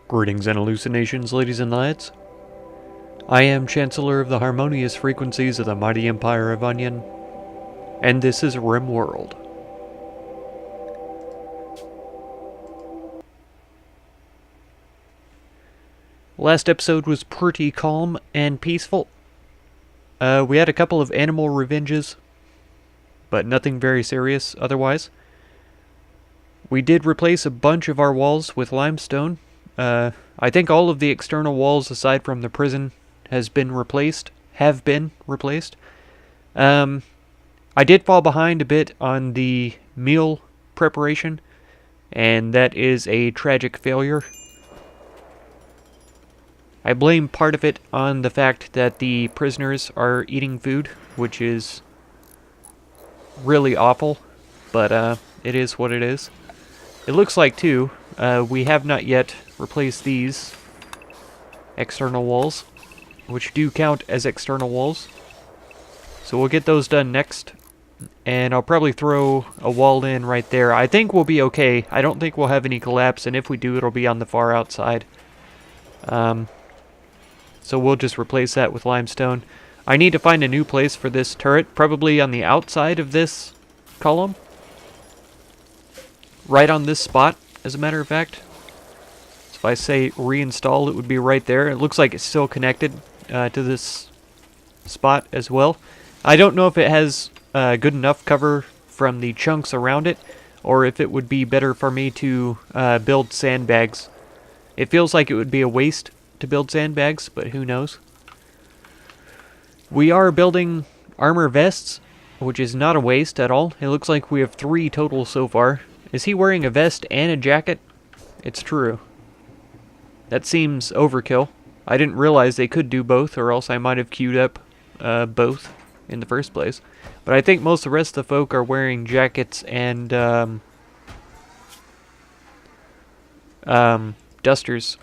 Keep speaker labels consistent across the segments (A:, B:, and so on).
A: Greetings and hallucinations, ladies and lads. I am Chancellor of the harmonious frequencies of the mighty Empire of Onion, and this is Rimworld. Last episode was pretty calm and peaceful. We had a couple of animal revenges, but nothing very serious otherwise. We did replace a bunch of our walls with limestone. I think all of the external walls aside from the prison have been replaced. I did fall behind a bit on the meal preparation, and that is a tragic failure. I blame part of it on the fact that the prisoners are eating food, which is really awful, but it is what it is. It looks like, too, we have not yet replaced these external walls, which do count as external walls. So we'll get those done next, and I'll probably throw a wall in right there. I think we'll be okay. I don't think we'll have any collapse, and if we do, it'll be on the far outside. So we'll just replace that with limestone. I need to find a new place for this turret, probably on the outside of this column. Right on this spot, as a matter of fact. So if I say reinstall, it would be right there. It looks like it's still connected to this spot as well. I don't know if it has good enough cover from the chunks around it, or if it would be better for me to build sandbags. It feels like it would be a waste to build sandbags, but who knows. We are building armor vests, which is not a waste at all. It looks like we have 3 total so far. Is he wearing a vest and a jacket? It's true. That seems overkill. I didn't realize they could do both, or else I might have queued up both in the first place. But I think most of the rest of the folk are wearing jackets and dusters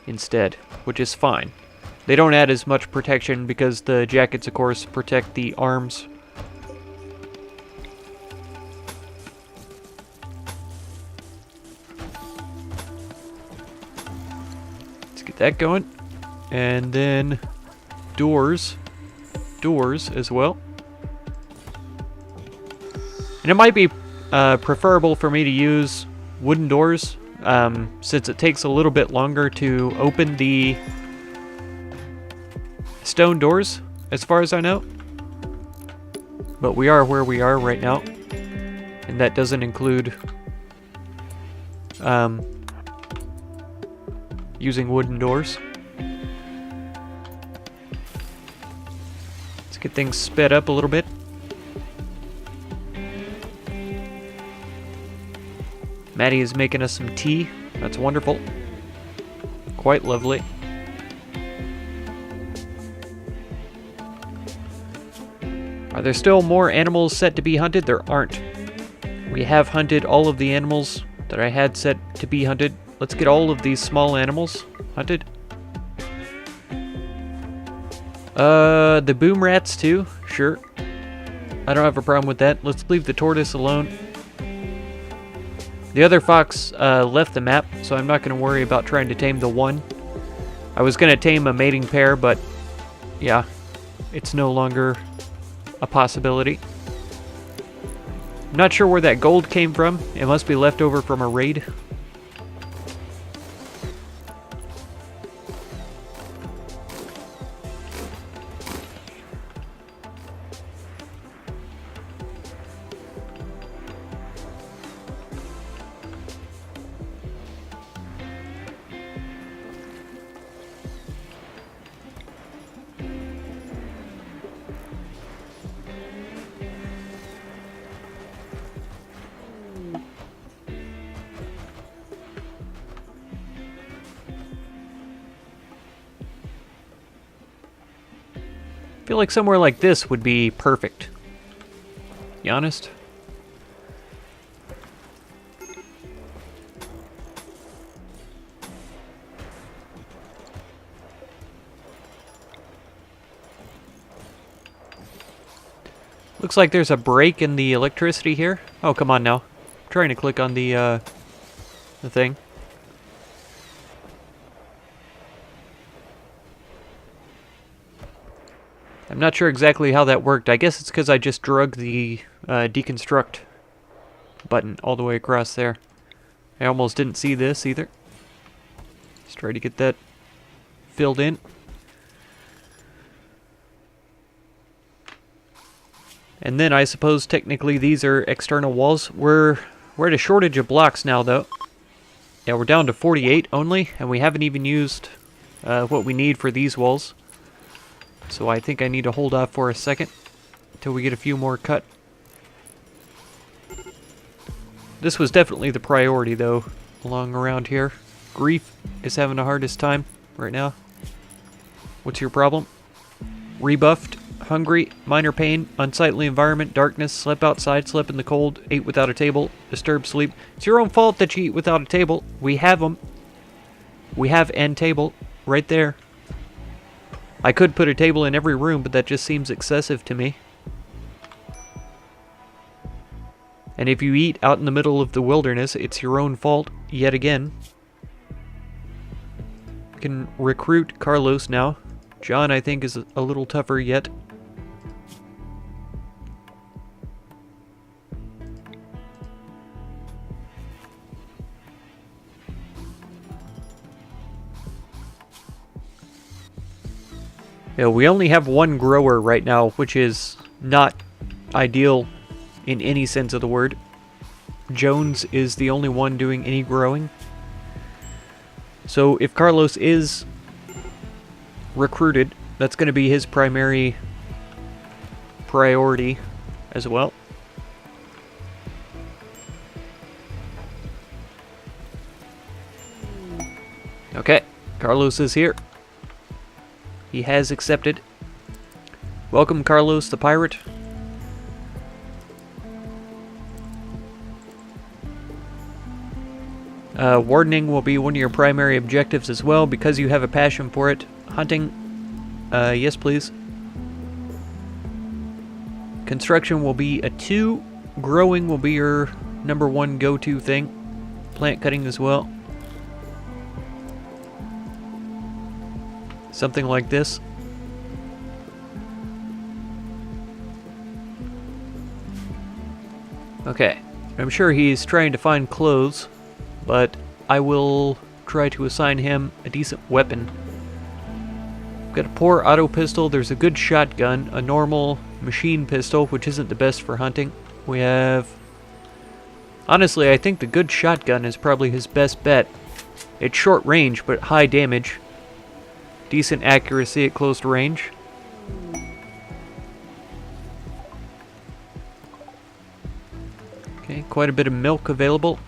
A: instead, which is fine. They don't add as much protection because the jackets, of course, protect the arms. Let's get that going. And then doors as well. And it might be preferable for me to use wooden doors, since it takes a little bit longer to open the stone doors, as far as I know. But we are where we are right now, and that doesn't include using wooden doors. Let's get things sped up a little bit. Maddie is making us some tea. That's wonderful. Quite lovely. Are there still more animals set to be hunted? There aren't. We have hunted all of the animals that I had set to be hunted. Let's get all of these small animals hunted. The boom rats too? Sure. I don't have a problem with that. Let's leave the tortoise alone. The other fox left the map, so I'm not going to worry about trying to tame the one. I was going to tame a mating pair, but yeah, it's no longer a possibility. I'm not sure where that gold came from. It must be left over from a raid. I feel like somewhere like this would be perfect. Be honest. Looks like there's a break in the electricity here. Oh, come on now. I'm trying to click on the thing. I'm not sure exactly how that worked. I guess it's because I just drug the deconstruct button all the way across there. I almost didn't see this either. Let's try to get that filled in. And then I suppose technically these are external walls. We're at a shortage of blocks now, though. Yeah, we're down to 48 only, and we haven't even used what we need for these walls. So I think I need to hold off for a second until we get a few more cut. This was definitely the priority, though, along around here. Grief is having the hardest time right now. What's your problem? Rebuffed, hungry, minor pain, unsightly environment, darkness, slept outside, slept in the cold, ate without a table, disturbed sleep. It's your own fault that you eat without a table. We have them. We have an table right there. I could put a table in every room, but that just seems excessive to me. And if you eat out in the middle of the wilderness, it's your own fault, yet again. We can recruit Carlos now. John, I think, is a little tougher yet. Yeah, we only have one grower right now, which is not ideal in any sense of the word. Jones is the only one doing any growing. So if Carlos is recruited, that's going to be his primary priority as well. Okay, Carlos is here. He has accepted. Welcome, Carlos the pirate. Wardening will be one of your primary objectives as well because you have a passion for it. Hunting, yes please. Construction will be a 2. Growing will be your #1 go-to thing. Plant cutting as well. Something like this. Okay, I'm sure he's trying to find clothes, but I will try to assign him a decent weapon. We've got a poor auto pistol, there's a good shotgun, a normal machine pistol, which isn't the best for hunting. We have... Honestly, I think the good shotgun is probably his best bet. It's short range, but high damage. Decent accuracy at close range. Okay, quite a bit of milk available.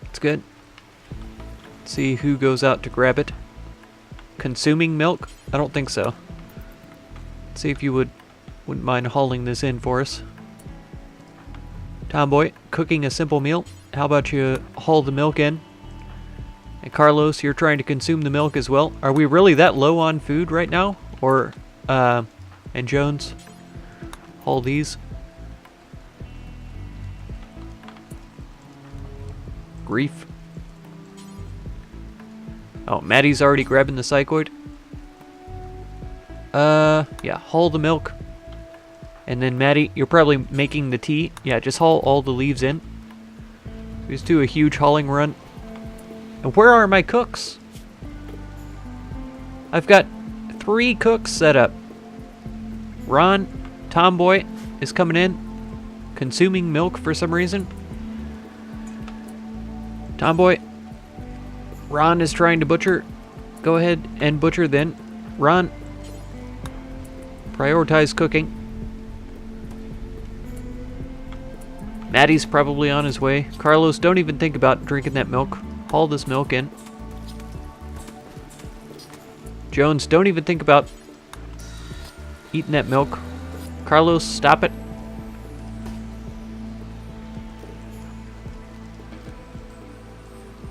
A: That's good. Let's see who goes out to grab it. Consuming milk? I don't think so. Let's see if you wouldn't mind hauling this in for us. Tomboy, cooking a simple meal. How about you haul the milk in? And Carlos, you're trying to consume the milk as well. Are we really that low on food right now? Or, and Jones, haul these. Grief. Oh, Maddie's already grabbing the psychoid. Yeah, haul the milk. And then Maddie, you're probably making the tea. Yeah, just haul all the leaves in. Let's do a huge hauling run. And where are my cooks? I've got 3 cooks set up. Ron, Tomboy, is coming in, consuming milk for some reason. Tomboy, Ron is trying to butcher. Go ahead and butcher then. Ron, prioritize cooking. Maddie's probably on his way. Carlos, don't even think about drinking that milk. Haul this milk in. Jones, don't even think about eating that milk. Carlos, stop it.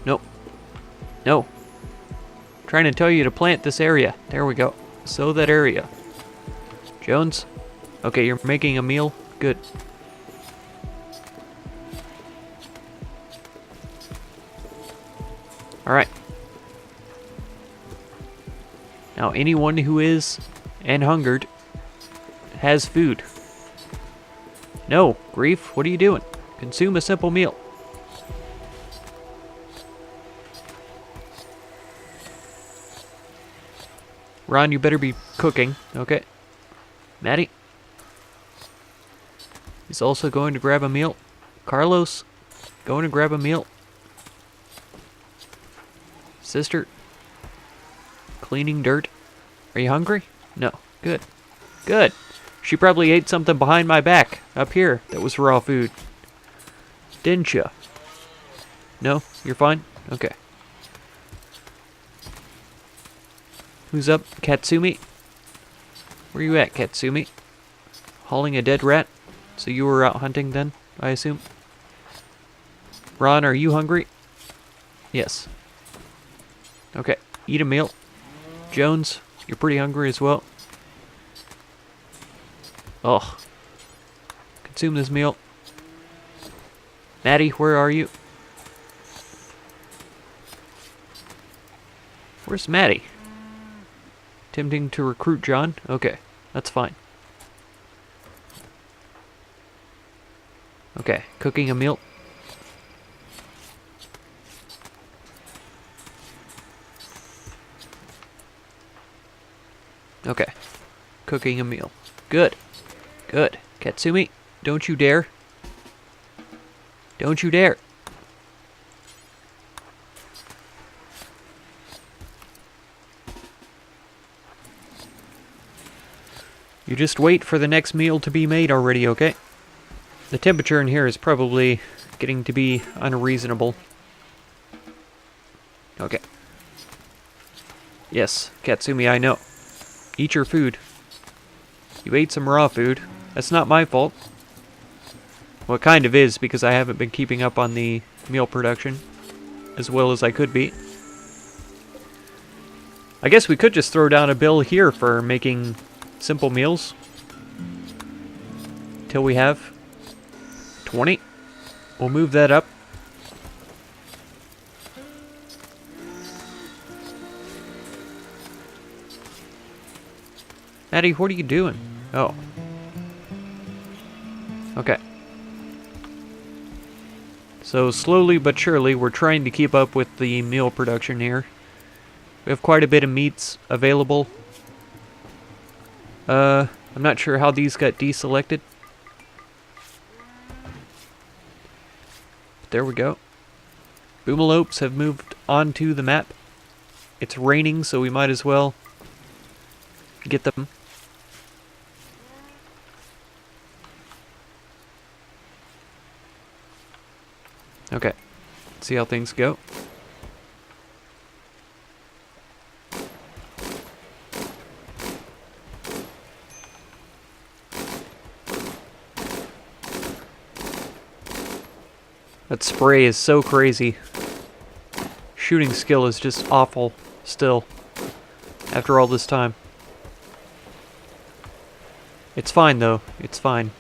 A: Nope. No. I'm trying to tell you to plant this area. There we go. Sow that area. Jones? Okay, you're making a meal? Good. Alright. Now, anyone who is and hungered has food. No, Grief, what are you doing? Consume a simple meal. Ron, you better be cooking. Okay. Maddie. He's also going to grab a meal. Carlos, going to grab a meal. Sister, cleaning dirt. Are you hungry? No. Good. Good. She probably ate something behind my back, up here, that was raw food. Didn't ya? No? You're fine? Okay. Who's up? Katsumi? Where you at, Katsumi? Hauling a dead rat? So you were out hunting then, I assume? Ron, are you hungry? Yes. Okay, eat a meal. Jones, you're pretty hungry as well. Oh. Consume this meal. Maddie, where are you? Where's Maddie? Attempting to recruit John? Okay, that's fine. Okay, cooking a meal. Okay, cooking a meal. Good. Good. Katsumi, don't you dare. Don't you dare. You just wait for the next meal to be made already, okay? The temperature in here is probably getting to be unreasonable. Okay. Yes, Katsumi, I know. Eat your food. You ate some raw food. That's not my fault. Well, it kind of is, because I haven't been keeping up on the meal production as well as I could be. I guess we could just throw down a bill here for making simple meals. Till we have 20. We'll move that up. Maddie, what are you doing? Oh. Okay. So slowly but surely we're trying to keep up with the meal production here. We have quite a bit of meats available. I'm not sure how these got deselected. But there we go. Boomalopes have moved onto the map. It's raining, so we might as well get them. Okay, let's see how things go. That spray is so crazy. Shooting skill is just awful still, after all this time. It's fine though, it's fine.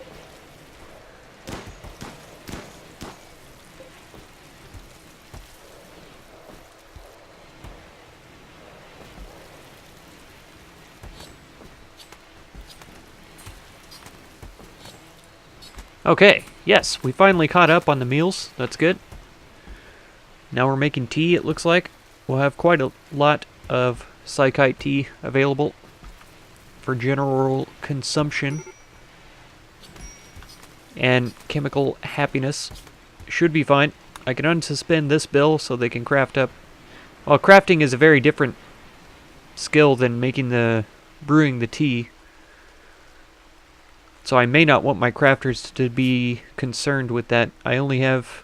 A: Okay, yes, we finally caught up on the meals. That's good. Now we're making tea, it looks like. We'll have quite a lot of psychite tea available for general consumption. And chemical happiness should be fine. I can unsuspend this bill so they can craft up. Well, crafting is a very different skill than brewing the tea. So I may not want my crafters to be concerned with that. I only have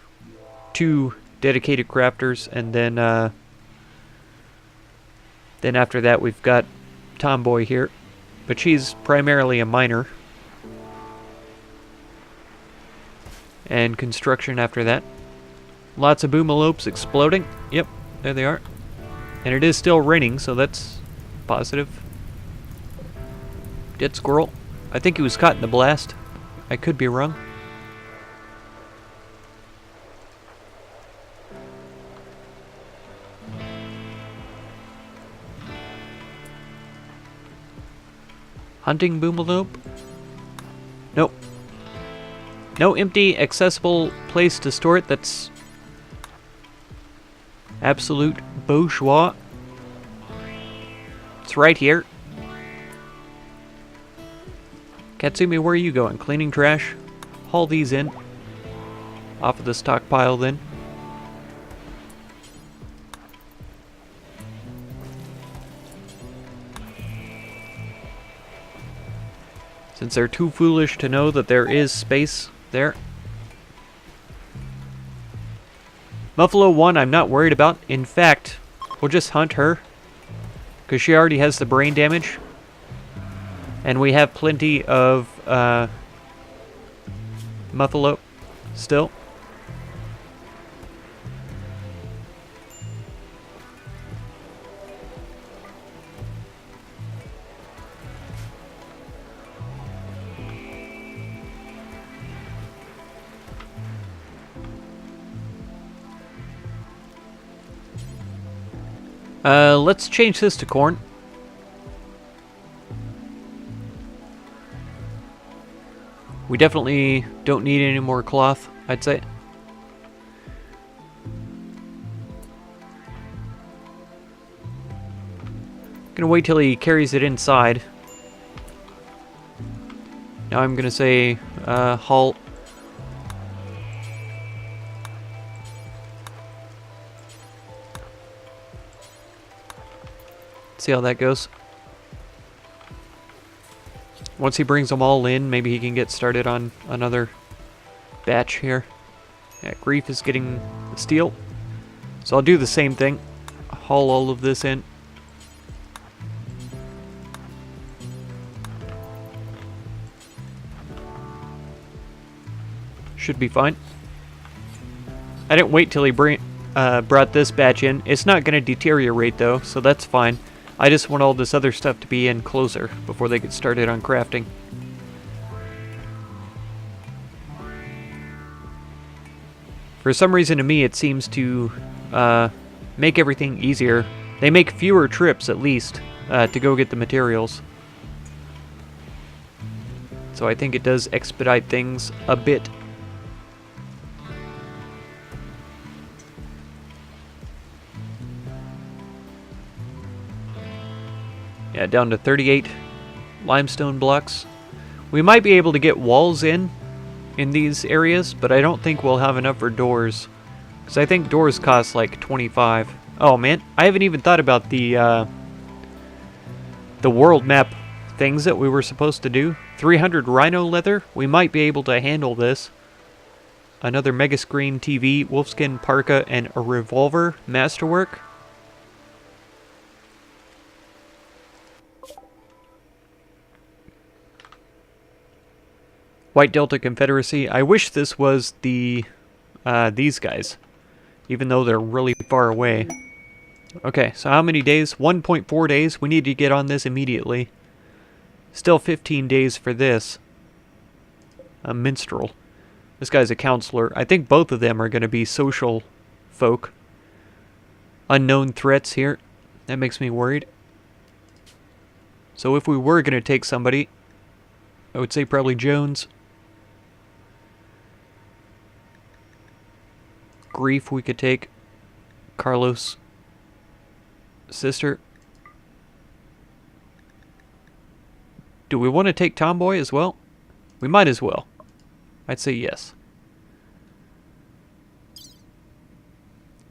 A: 2 dedicated crafters, and then after that we've got Tomboy here. But she's primarily a miner. And construction after that. Lots of boomalopes exploding. Yep, there they are. And it is still raining, so that's positive. Dead squirrel. I think he was caught in the blast. I could be wrong. Hunting boomalope. No empty, accessible place to store it. That's absolute bourgeois. It's right here. Katsumi, where are you going? Cleaning trash? Haul these in. Off of the stockpile then. Since they're too foolish to know that there is space there. Buffalo 1 I'm not worried about. In fact, we'll just hunt her. Because she already has the brain damage. And we have plenty of Buffalo still. Let's change this to corn. We definitely don't need any more cloth, I'd say. Gonna wait till he carries it inside. Now I'm gonna say, halt. See how that goes. Once he brings them all in, maybe he can get started on another batch here. Yeah, Grief is getting the steel. So I'll do the same thing. Haul all of this in. Should be fine. I didn't wait till he brought this batch in. It's not going to deteriorate though, so that's fine. I just want all this other stuff to be in closer before they get started on crafting. For some reason to me it seems to make everything easier. They make fewer trips at least to go get the materials. So I think it does expedite things a bit. Yeah, down to 38 limestone blocks. We might be able to get walls in these areas, but I don't think we'll have enough for doors. Because I think doors cost like 25. Oh man, I haven't even thought about the world map things that we were supposed to do. 300 rhino leather. We might be able to handle this. Another mega screen TV, wolfskin parka, and a revolver masterwork. White Delta Confederacy. I wish this was the these guys, even though they're really far away. Okay, so how many days? 1.4 days. We need to get on this immediately. Still 15 days for this. A minstrel. This guy's a counselor. I think both of them are going to be social folk. Unknown threats here. That makes me worried. So if we were going to take somebody, I would say probably Jones. Grief we could take. Carlos' sister. Do we want to take Tomboy as well? We might as well. I'd say yes.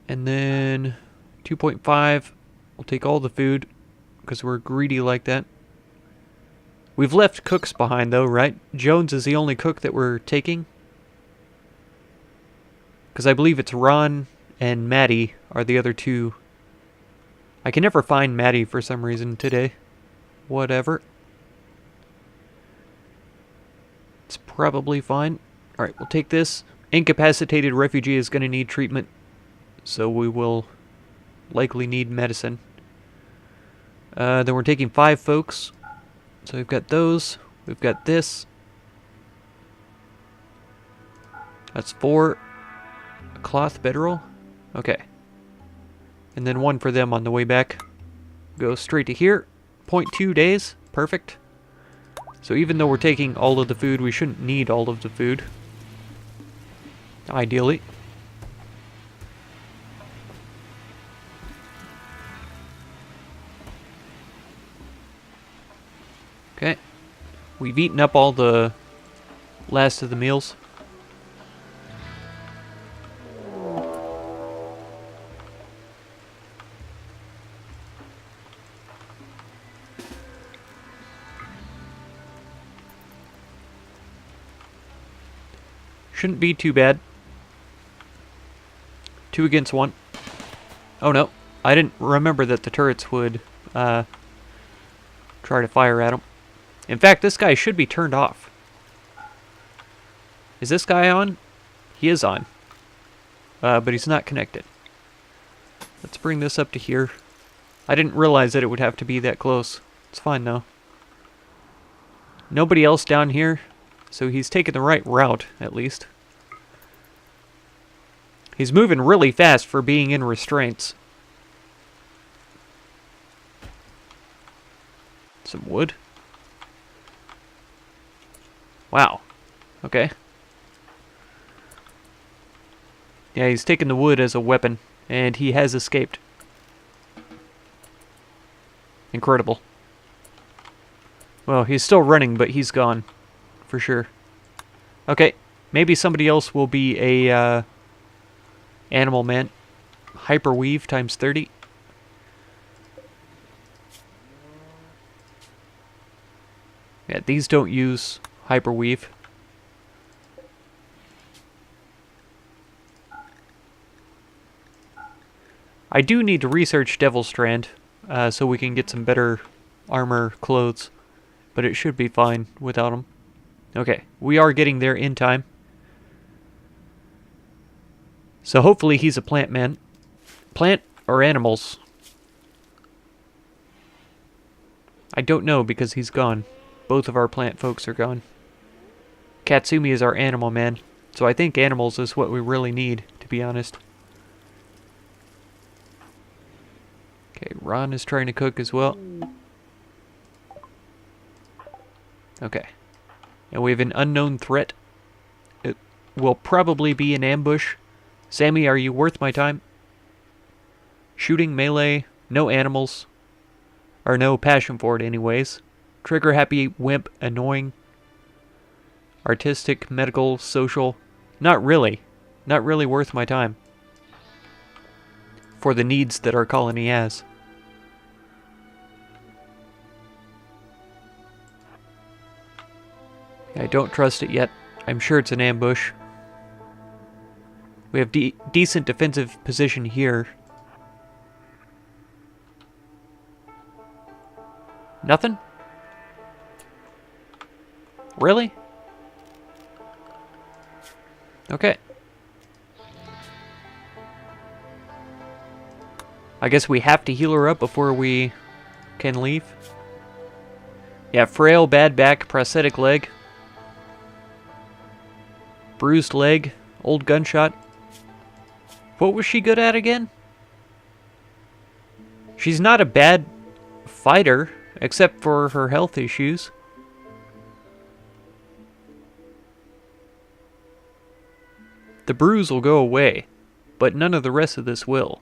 A: And then 2.5. We'll take all the food because we're greedy like that. We've left cooks behind though, right? Jones is the only cook that we're taking. Because I believe it's Ron and Maddie are the other two. I can never find Maddie for some reason today. Whatever. It's probably fine. Alright, we'll take this. Incapacitated refugee is going to need treatment. So we will likely need medicine. Then we're taking 5 folks. So we've got those. We've got this. That's 4. A cloth bedroll. Okay. And then 1 for them on the way back. Go straight to here. 0.2 days. Perfect. So even though we're taking all of the food, we shouldn't need all of the food. Ideally. Okay. We've eaten up all the last of the meals. Shouldn't be too bad. 2 against 1. Oh no, I didn't remember that the turrets would try to fire at him. In fact, this guy should be turned off. Is this guy on? He is on. But he's not connected. Let's bring this up to here. I didn't realize that it would have to be that close. It's fine though. Nobody else down here, so he's taking the right route, at least. He's moving really fast for being in restraints. Some wood. Wow. Okay. Yeah, he's taking the wood as a weapon, and he has escaped. Incredible. Well, he's still running, but he's gone. For sure. Okay, maybe somebody else will be a animal man. Hyperweave times 30. Yeah, these don't use hyperweave. I do need to research Devil Strand so we can get some better armor clothes, but it should be fine without them. Okay, we are getting there in time. So hopefully he's a plant man. Plant or animals? I don't know because he's gone. Both of our plant folks are gone. Katsumi is our animal man, so I think animals is what we really need, to be honest. Okay, Ron is trying to cook as well. Okay. And we have an unknown threat. It will probably be an ambush. Sammy, are you worth my time? Shooting, melee, no animals. Or no passion for it anyways. Trigger happy, wimp, annoying. Artistic, medical, social. Not really. Not really worth my time. For the needs that our colony has. I don't trust it yet. I'm sure it's an ambush. We have decent defensive position here. Nothing? Really? Okay. I guess we have to heal her up before we can leave. Yeah, frail, bad back, prosthetic leg. Bruised leg, old gunshot. What was she good at again? She's not a bad fighter, except for her health issues. The bruise will go away, but none of the rest of this will.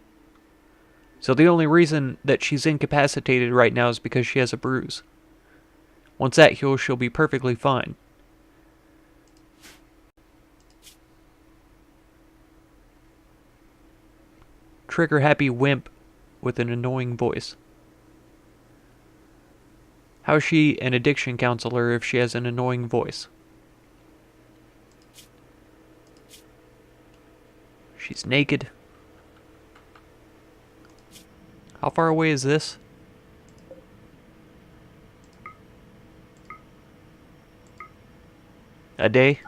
A: So the only reason that she's incapacitated right now is because she has a bruise. Once that heals, she'll be perfectly fine. Trigger-happy wimp with an annoying voice. How is she an addiction counselor if she has an annoying voice? She's naked. How far away is this? A day?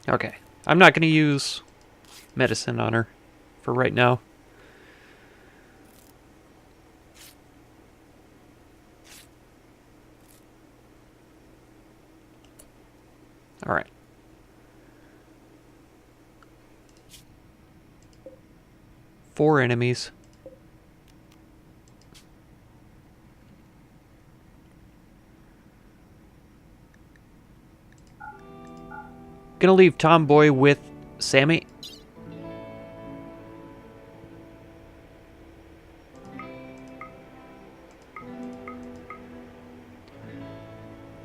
A: Okay. I'm not going to use medicine on her for right now. Alright. Four enemies. Gonna leave Tomboy with Sammy.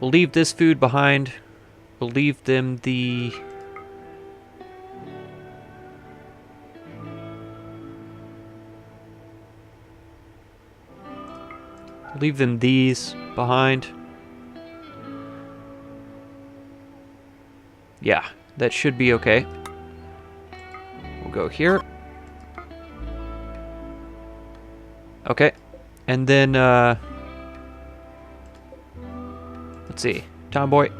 A: We'll leave this food behind. We'll leave them the... leave them these behind. Yeah, that should be okay. We'll go here. Okay. And then, let's see. Tomboy.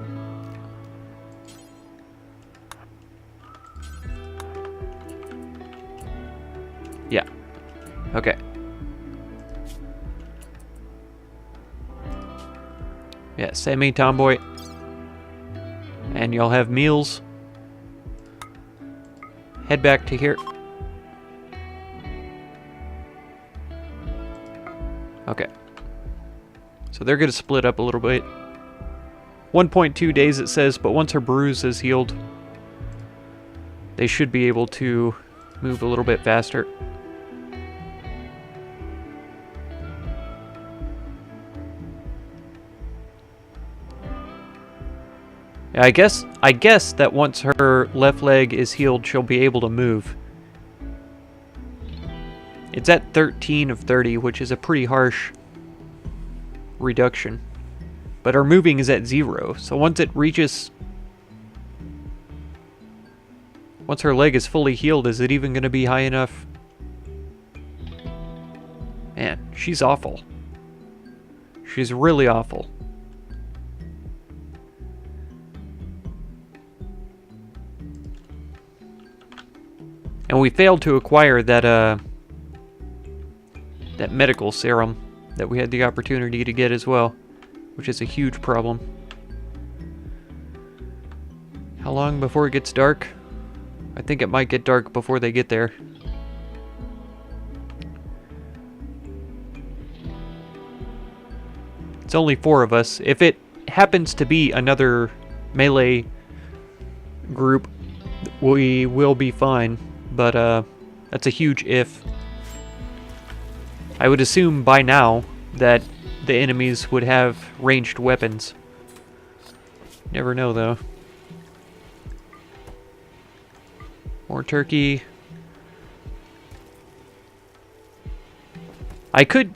A: Yeah. Okay. Yeah, Sammy, Tomboy. And you'll have meals. Head back to here. Okay. So they're going to split up a little bit. 1.2 days it says, but once her bruise is healed, they should be able to move a little bit faster. I guess that once her left leg is healed, she'll be able to move. It's at 13 of 30, which is a pretty harsh reduction. But her moving is at 0, so once it reaches... once her leg is fully healed, is it even going to be high enough? Man, she's awful. She's really awful. And we failed to acquire that that medical serum that we had the opportunity to get as well, which is a huge problem. How long before it gets dark? I think it might get dark before they get there. It's only 4 of us. If it happens to be another melee group, we will be fine. But that's a huge if. I would assume by now that the enemies would have ranged weapons. Never know though. More turkey. I could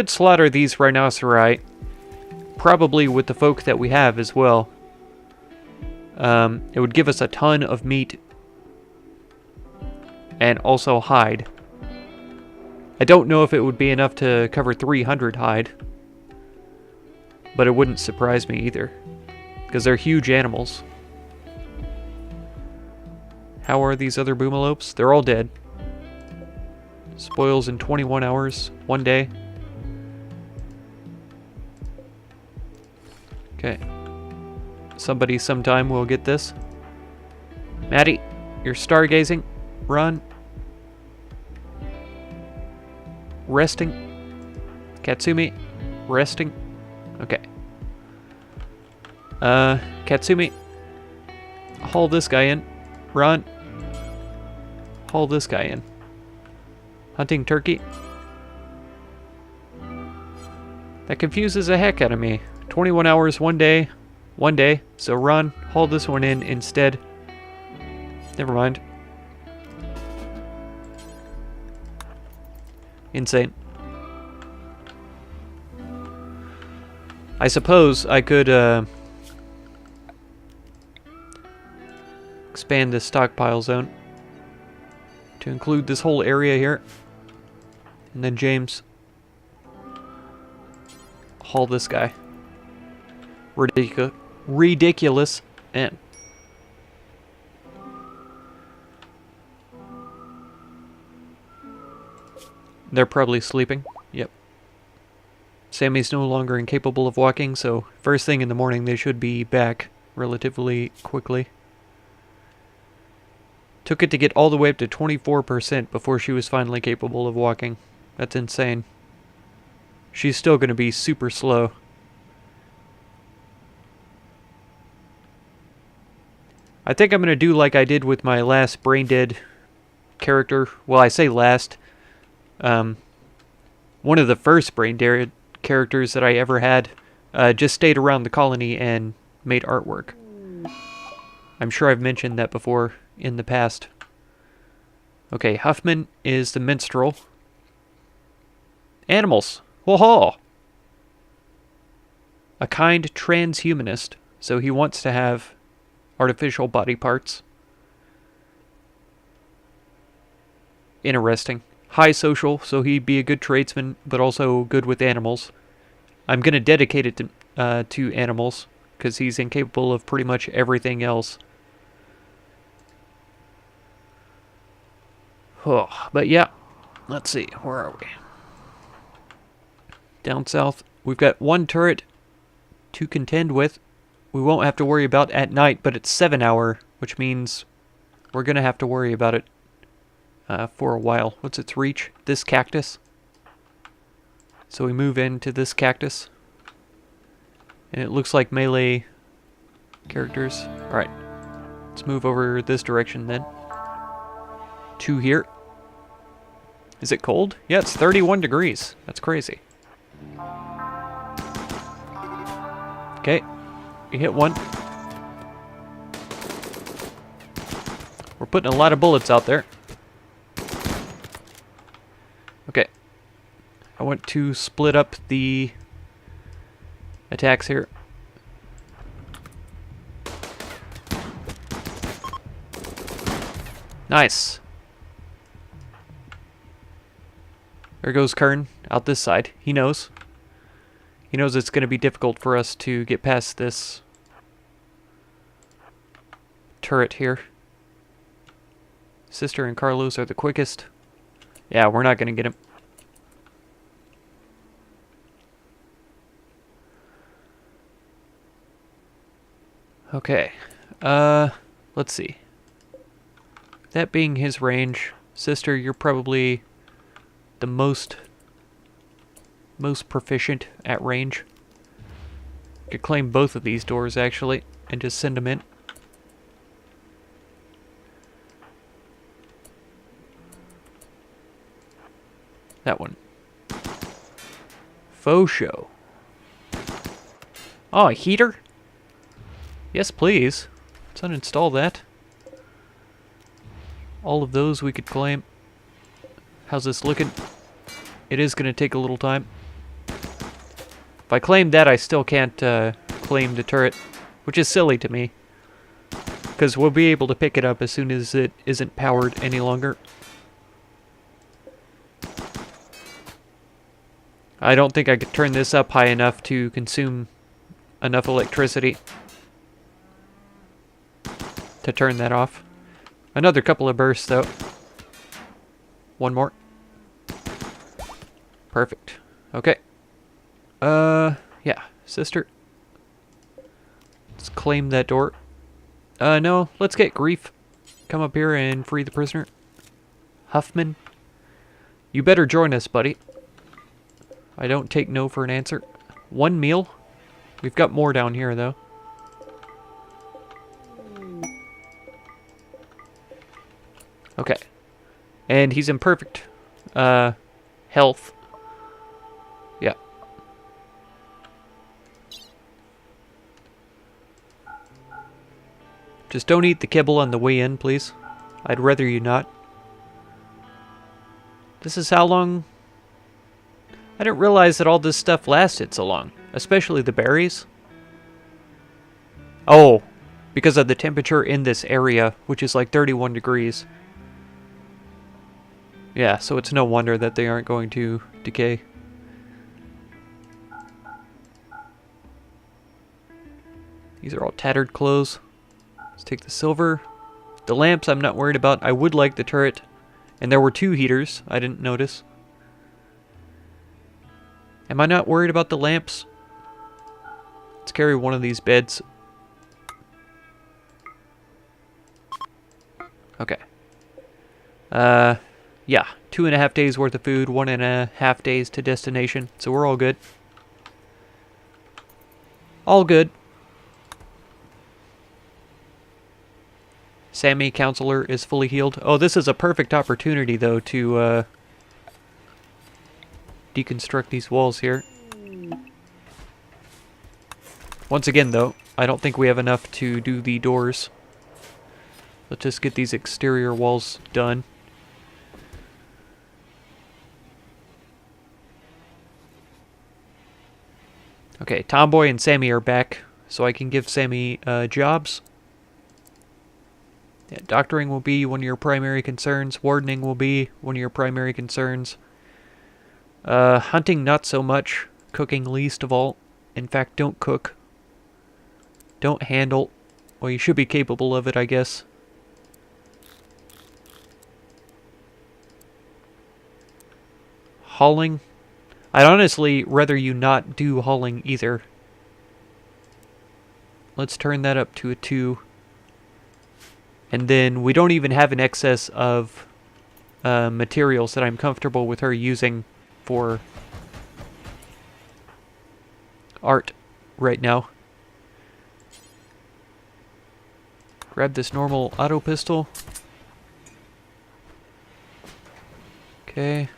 A: slaughter these rhinoceri, probably with the folk that we have as well. It would give us a ton of meat. And also hide. I don't know if it would be enough to cover 300 hide. But it wouldn't surprise me either. Because they're huge animals. How are these other boomalopes? They're all dead. Spoils in 21 hours. 1 day. Okay. Somebody sometime will get this. Maddie, you're stargazing. Run. Resting. Katsumi. Resting. Okay. Katsumi. Haul this guy in. Run. Haul this guy in. Hunting turkey. That confuses the heck out of me. 21 hours, 1 day. 1 day. So run. Haul this one in instead. Never mind. Insane. I suppose I could expand this stockpile zone to include this whole area here. And then James, haul this guy. Ridiculous. And they're probably sleeping. Yep. Sammy's no longer incapable of walking, so first thing in the morning they should be back relatively quickly. Took it to get all the way up to 24% before she was finally capable of walking. That's insane. She's still going to be super slow. I think I'm going to do like I did with my last brain dead character. Well, I say last. One of the first brain dead characters that I ever had just stayed around the colony and made artwork. I'm sure I've mentioned that before in the past. Okay, Huffman is the minstrel. Animals. Whoa! A kind transhumanist, so he wants to have artificial body parts. Interesting. High social, so he'd be a good tradesman, but also good with animals. I'm going to dedicate it to animals, because he's incapable of pretty much everything else. Oh, but yeah, let's see, where are we? Down south, we've got one turret to contend with. We won't have to worry about at night, but it's 7 hour, which means we're going to have to worry about it for a while. What's its reach? This cactus. So we move into this cactus. And it looks like melee characters. Alright, let's move over this direction then. 2 here. Is it cold? Yeah, it's 31 degrees. That's crazy. Okay, we hit one. We're putting a lot of bullets out there. Okay. I want to split up the attacks here. Nice. There goes Kern, out this side. He knows. He knows it's going to be difficult for us to get past this turret here. Sister and Carlos are the quickest. Yeah, we're not going to get him. Okay. Let's see. That being his range, Sister, you're probably the most proficient at range. Could claim both of these doors actually and just send them in. That one. Faux show. Oh, a heater? Yes, please. Let's uninstall that. All of those we could claim. How's this looking? It is going to take a little time. If I claim that, I still can't claim the turret, which is silly to me. Because we'll be able to pick it up as soon as it isn't powered any longer. I don't think I could turn this up high enough to consume enough electricity to turn that off. Another couple of bursts, though. One more. Perfect. Okay. Yeah. Sister. Let's claim that door. No. Let's get Grief. Come up here and free the prisoner. Huffman. You better join us, buddy. I don't take no for an answer. 1 meal. We've got more down here, though. Okay. And he's in perfect health. Yeah. Just don't eat the kibble on the way in, please. I'd rather you not. This is how long... I didn't realize that all this stuff lasted so long. Especially the berries. Oh, because of the temperature in this area, which is like 31 degrees. Yeah, so it's no wonder that they aren't going to decay. These are all tattered clothes. Let's take the silver. The lamps I'm not worried about. I would like the turret. And there were 2 heaters. I didn't notice. Am I not worried about the lamps? Let's carry one of these beds. Okay. Yeah, 2.5 days worth of food, 1.5 days to destination, so we're all good. All good. Sammy, counselor, is fully healed. Oh, this is a perfect opportunity, though, to deconstruct these walls here. Once again, though, I don't think we have enough to do the doors. Let's just get these exterior walls done. Okay, Tomboy and Sammy are back, so I can give Sammy jobs. Yeah, doctoring will be one of your primary concerns. Wardening will be one of your primary concerns. Hunting, not so much. Cooking, least of all. In fact, don't cook. Don't handle. Well, you should be capable of it, I guess. Hauling. I'd honestly rather you not do hauling either. Let's turn that up to a 2. And then we don't even have an excess of materials that I'm comfortable with her using for art right now. Grab this normal auto pistol. Okay.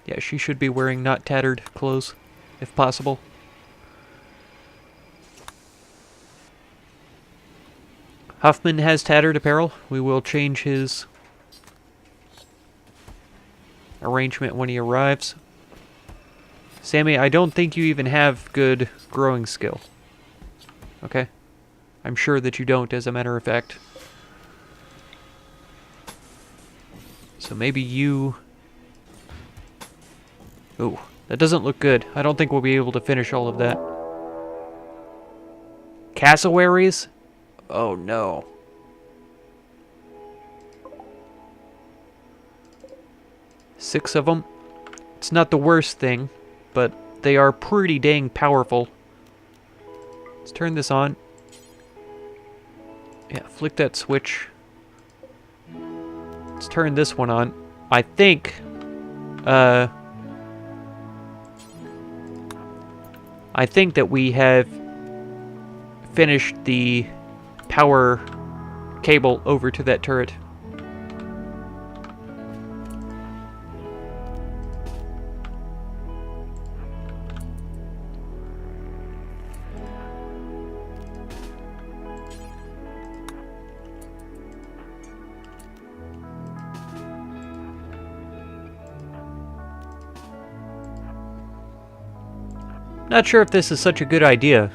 A: Yeah, she should be wearing not tattered clothes, if possible. Huffman has tattered apparel. We will change his arrangement when he arrives. Sammy, I don't think you even have good growing skill. Okay? I'm sure that you don't, as a matter of fact. So maybe you... Ooh, that doesn't look good. I don't think we'll be able to finish all of that. Cassowaries? Oh no. Six of them. It's not the worst thing, but they are pretty dang powerful. Let's turn this on. Yeah, flick that switch. Let's turn this one on. I think, I think that we have finished the power cable over to that turret. Not sure if this is such a good idea,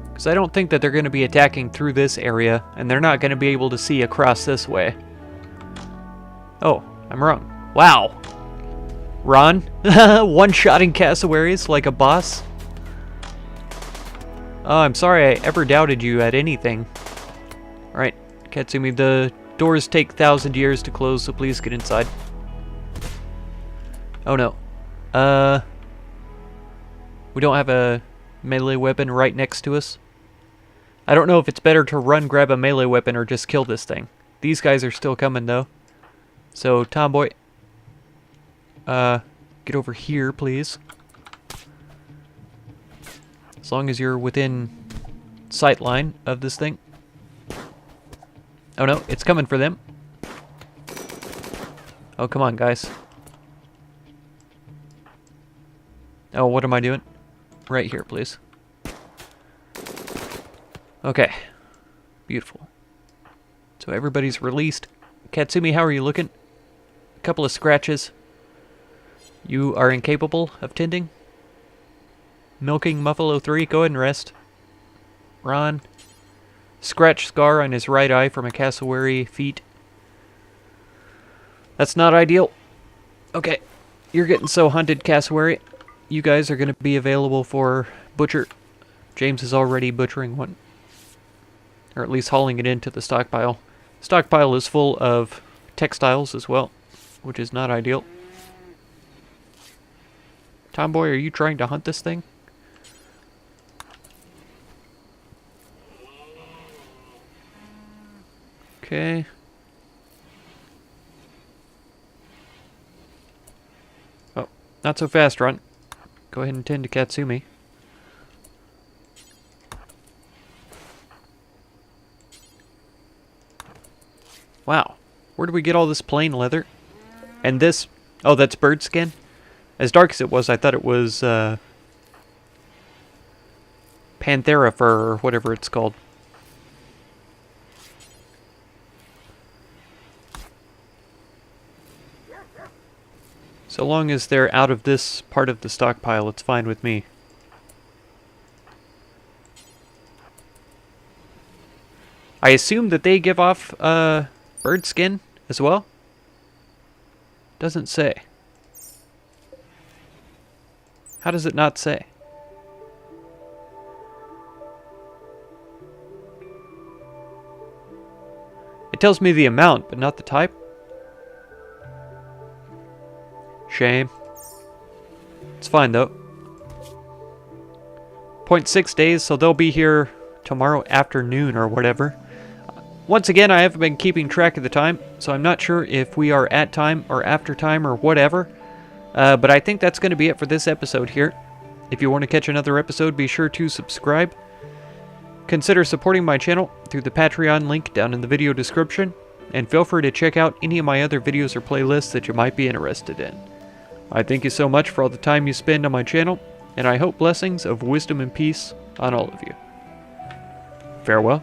A: because I don't think that they're going to be attacking through this area, and they're not going to be able to see across this way. Oh, I'm wrong. Wow. Ron, one-shotting cassowaries like a boss. Oh, I'm sorry I ever doubted you at anything. Alright, Katsumi, the doors take 1,000 years to close, so please get inside. Oh no. We don't have a melee weapon right next to us. I don't know if it's better to run, grab a melee weapon, or just kill this thing. These guys are still coming, though. So, Tomboy, get over here, please. As long as you're within sight line of this thing. Oh no, it's coming for them. Oh, come on, guys. Oh, what am I doing? Right here, please. Okay. Beautiful. So everybody's released. Katsumi, how are you looking? A couple of scratches. You are incapable of tending? Milking Muffalo 3, go ahead and rest. Ron. Scratch scar on his right eye from a cassowary feet. That's not ideal. Okay. You're getting so hunted, cassowary. You guys are going to be available for butcher. James is already butchering one. Or at least hauling it into the stockpile. Stockpile is full of textiles as well, which is not ideal. Tomboy, are you trying to hunt this thing? Okay. Oh, not so fast, Run. Go ahead and tend to Katsumi. Wow. Where did we get all this plain leather? And this... Oh, that's bird skin? As dark as it was, I thought it was, Panthera fur, or whatever it's called. So long as they're out of this part of the stockpile, it's fine with me. I assume that they give off, bird skin as well? Doesn't say. How does it not say? It tells me the amount, but not the type. Shame. It's fine, though. 0.6 days, so they'll be here tomorrow afternoon or whatever. Once again, I haven't been keeping track of the time, so I'm not sure if we are at time or after time or whatever. But I think that's going to be it for this episode here. If you want to catch another episode, be sure to subscribe. Consider supporting my channel through the Patreon link down in the video description. And feel free to check out any of my other videos or playlists that you might be interested in. I thank you so much for all the time you spend on my channel, and I hope blessings of wisdom and peace on all of you. Farewell.